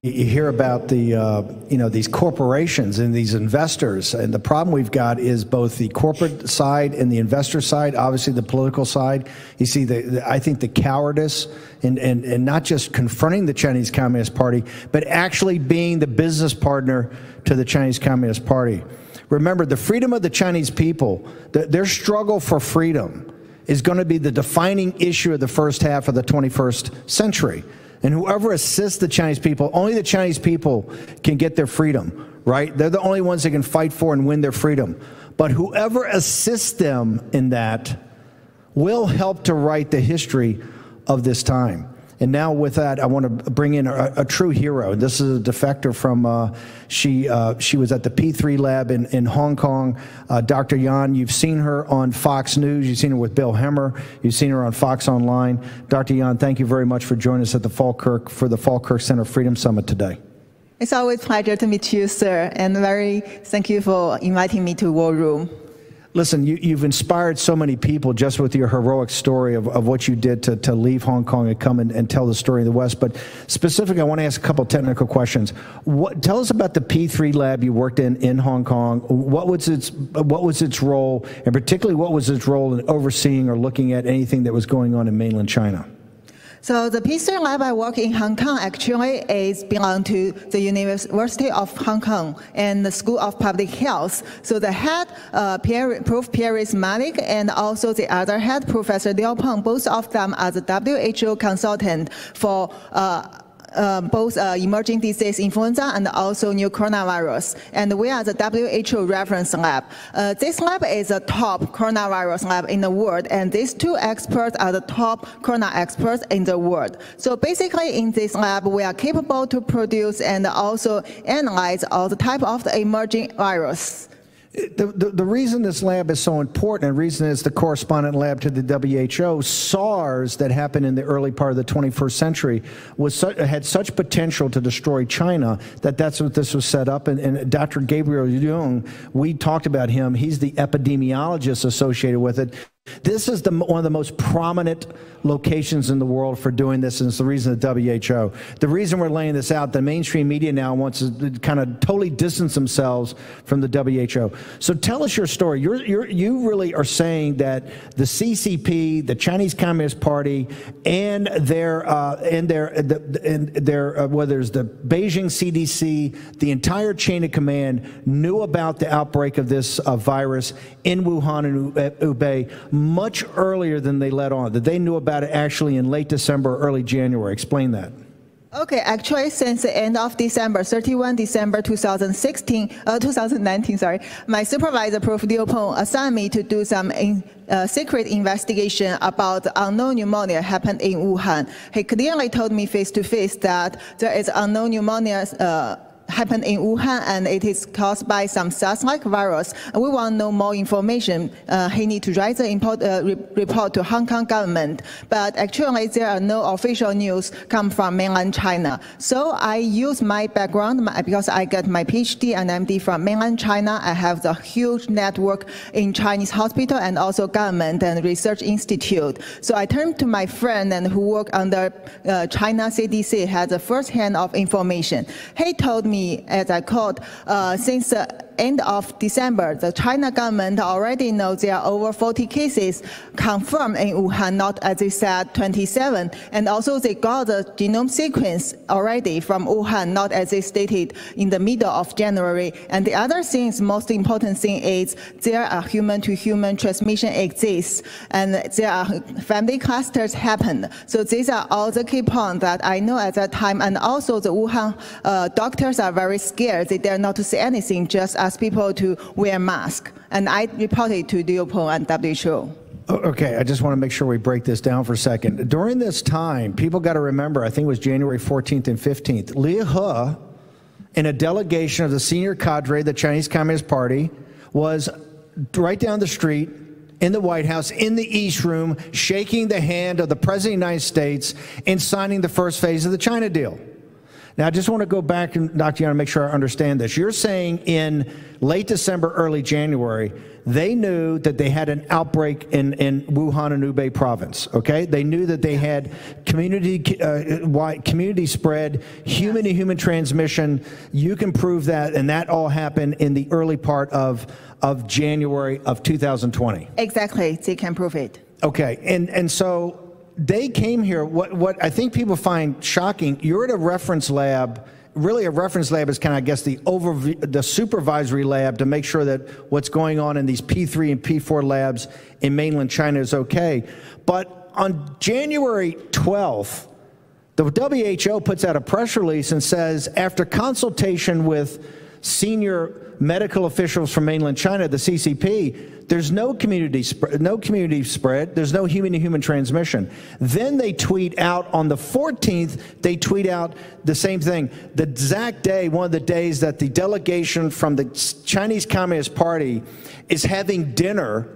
You hear about the, these corporations and these investors, and the problem we've got is both the corporate side and the investor side, obviously the political side. You see, I think the cowardice and not just confronting the Chinese Communist Party, but actually being the business partner to the Chinese Communist Party. Remember, the freedom of the Chinese people, their struggle for freedom is going to be the defining issue of the first half of the 21st century. And whoever assists the Chinese people, only the Chinese people can get their freedom, right? They're the only ones that can fight for and win their freedom. But whoever assists them in that will help to write the history of this time. And now with that, I want to bring in a true hero. This is a defector from, she was at the P3 lab in Hong Kong. Dr. Yan, you've seen her on Fox News. You've seen her with Bill Hemmer. You've seen her on Fox Online. Dr. Yan, thank you very much for joining us at the Falkirk Center Freedom Summit today. It's always a pleasure to meet you, sir, and thank you for inviting me to War Room. Listen, you've inspired so many people just with your heroic story of what you did to leave Hong Kong and come and tell the story of the West. But specifically, I want to ask a couple technical questions. Tell us about the P3 lab you worked in Hong Kong. What was its role, and particularly what was its role in overseeing or looking at anything that was going on in mainland China? So the P3 lab I work in Hong Kong actually belong to the University of Hong Kong and the School of Public Health. So the head, Prof. Pieris Malik, and also the other head, Professor Liu Peng, both of them are the WHO consultant for both emerging disease influenza and also new coronavirus. And we are the WHO reference lab. This lab is a top coronavirus lab in the world, and these two experts are the top corona experts in the world. So basically in this lab, we are capable to produce and also analyze all the type of the emerging virus. The reason this lab is so important, and the reason it's the correspondent lab to the WHO, SARS that happened in the early part of the 21st century had such potential to destroy China that's what this was set up. And Dr. Gabriel Jung, we talked about him. He's the epidemiologist associated with it. This is one of the most prominent locations in the world for doing this, and it's the reason the WHO. The reason we're laying this out, the mainstream media now wants to kind of totally distance themselves from the WHO. So tell us your story. You really are saying that the CCP, the Chinese Communist Party, and whether it's the Beijing CDC, the entire chain of command knew about the outbreak of this virus in Wuhan and Hubei much earlier than they let on, that they knew about it actually in late December, early January. Explain that. Okay, actually, since the end of December, 31 December 2019, my supervisor, Prof. Liu Peng, assigned me to do some secret investigation about the unknown pneumonia happened in Wuhan. He clearly told me face-to-face that there is unknown pneumonia happened in Wuhan, and it is caused by some SARS-like virus. And we want to know more information. He need to write the report to Hong Kong government. But actually, there are no official news come from mainland China. So I use my background because I got my PhD and MD from mainland China. I have the huge network in Chinese hospital and also government and research institute. So I turned to my friend and who work under China CDC, has the first hand of information. He told me, as I called, since the end of December, the China government already knows there are over 40 cases confirmed in Wuhan, not as they said 27, and also they got the genome sequence already from Wuhan, not as they stated in the middle of January. And the other thing, most important thing is there are human-to-human transmission exists, and there are family clusters happened. So these are all the key points that I know at that time, and also the Wuhan doctors are very scared. They dare not to say anything, just ask people to wear masks. And I reported to Liu Peng and WHO. Okay, I just want to make sure we break this down for a second. During this time, people got to remember, I think it was January 14th and 15th, Li He and a delegation of the senior cadre of the Chinese Communist Party was right down the street in the White House, in the East Room, shaking the hand of the President of the United States and signing the first phase of the China deal. Now, I just want to go back, and Dr. Yan, make sure I understand this. You're saying in late December, early January, they knew that they had an outbreak in Wuhan and Hubei province, okay? They knew that they had community spread, human-to-human transmission. You can prove that, and that all happened in the early part of January of 2020. Exactly, they can prove it. Okay, and so they came here. What I think people find shocking, you're at a reference lab. Really, a reference lab is kind of, I guess, the supervisory lab to make sure that what's going on in these P3 and P4 labs in mainland China is okay. But on January 12th, the WHO puts out a press release and says, after consultation with senior medical officials from mainland China, the CCP, there's no community spread, there's no human-to-human transmission. Then they tweet out on the 14th, they tweet out the same thing. The exact day, one of the days that the delegation from the Chinese Communist Party is having dinner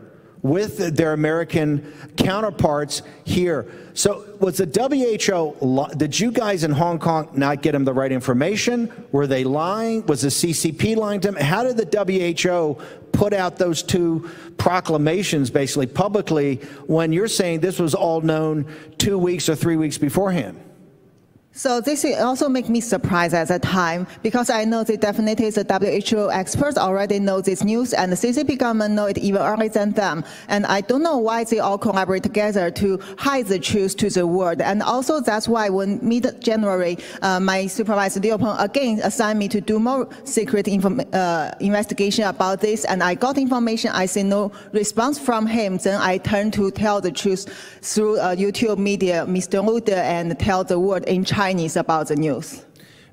with their American counterparts here. So was the WHO, did you guys in Hong Kong not get them the right information? Were they lying? Was the CCP lying to them? How did the WHO put out those two proclamations basically publicly when you're saying this was all known 2 weeks or 3 weeks beforehand? So this also make me surprised at the time, because I know that definitely the WHO experts already know this news, and the CCP government know it even earlier than them. And I don't know why they all collaborate together to hide the truth to the world. And also that's why when mid-January, my supervisor Liu Peng again assigned me to do more secret investigation about this, and I got information. I see no response from him. Then I turned to tell the truth through YouTube media, Mr. Lude, and tell the world in China about the news.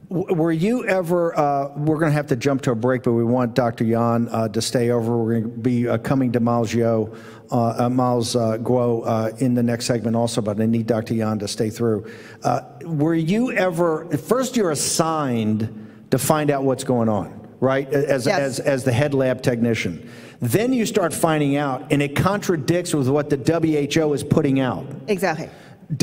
Were you ever, we're going to have to jump to a break, but we want Dr. Yan to stay over. We're going to be coming to Milesguo in the next segment also, but I need Dr. Yan to stay through. Were you ever, first you're assigned to find out what's going on, right, as the head lab technician. Then you start finding out, and it contradicts with what the WHO is putting out. Exactly.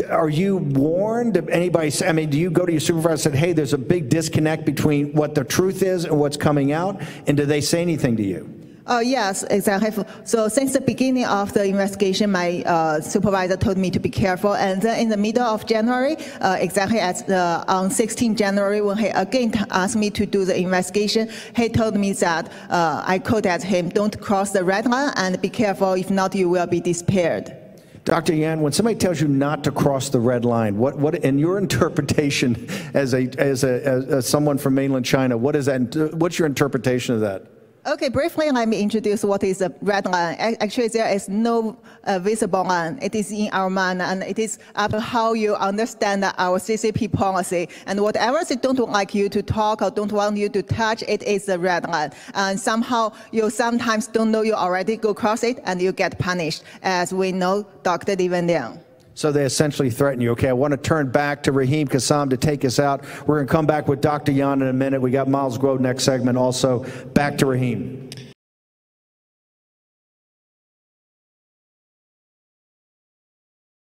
Are you warned? Did anybody say, I mean, do you go to your supervisor and say, hey, there's a big disconnect between what the truth is and what's coming out? And do they say anything to you? Yes, exactly. So since the beginning of the investigation, my supervisor told me to be careful. And then in the middle of January, exactly on 16 January, when he again asked me to do the investigation, he told me that I quoted him, don't cross the red line and be careful, if not, you will be disappeared. Dr. Yan, when somebody tells you not to cross the red line, what in your interpretation as someone from mainland China, what is that? What's your interpretation of that? Okay, briefly, let me introduce what is a red line. Actually, there is no visible line. It is in our mind, and it is up to how you understand our CCP policy. And whatever they don't like you to talk or don't want you to touch, it is a red line. And somehow, you sometimes don't know you already go across it, and you get punished, as we know Dr. Li Wenliang. So they essentially threaten you. Okay, I want to turn back to Rahim Kassam to take us out. We're going to come back with Dr. Yan in a minute. We got Milesguo next segment also. Back to Rahim.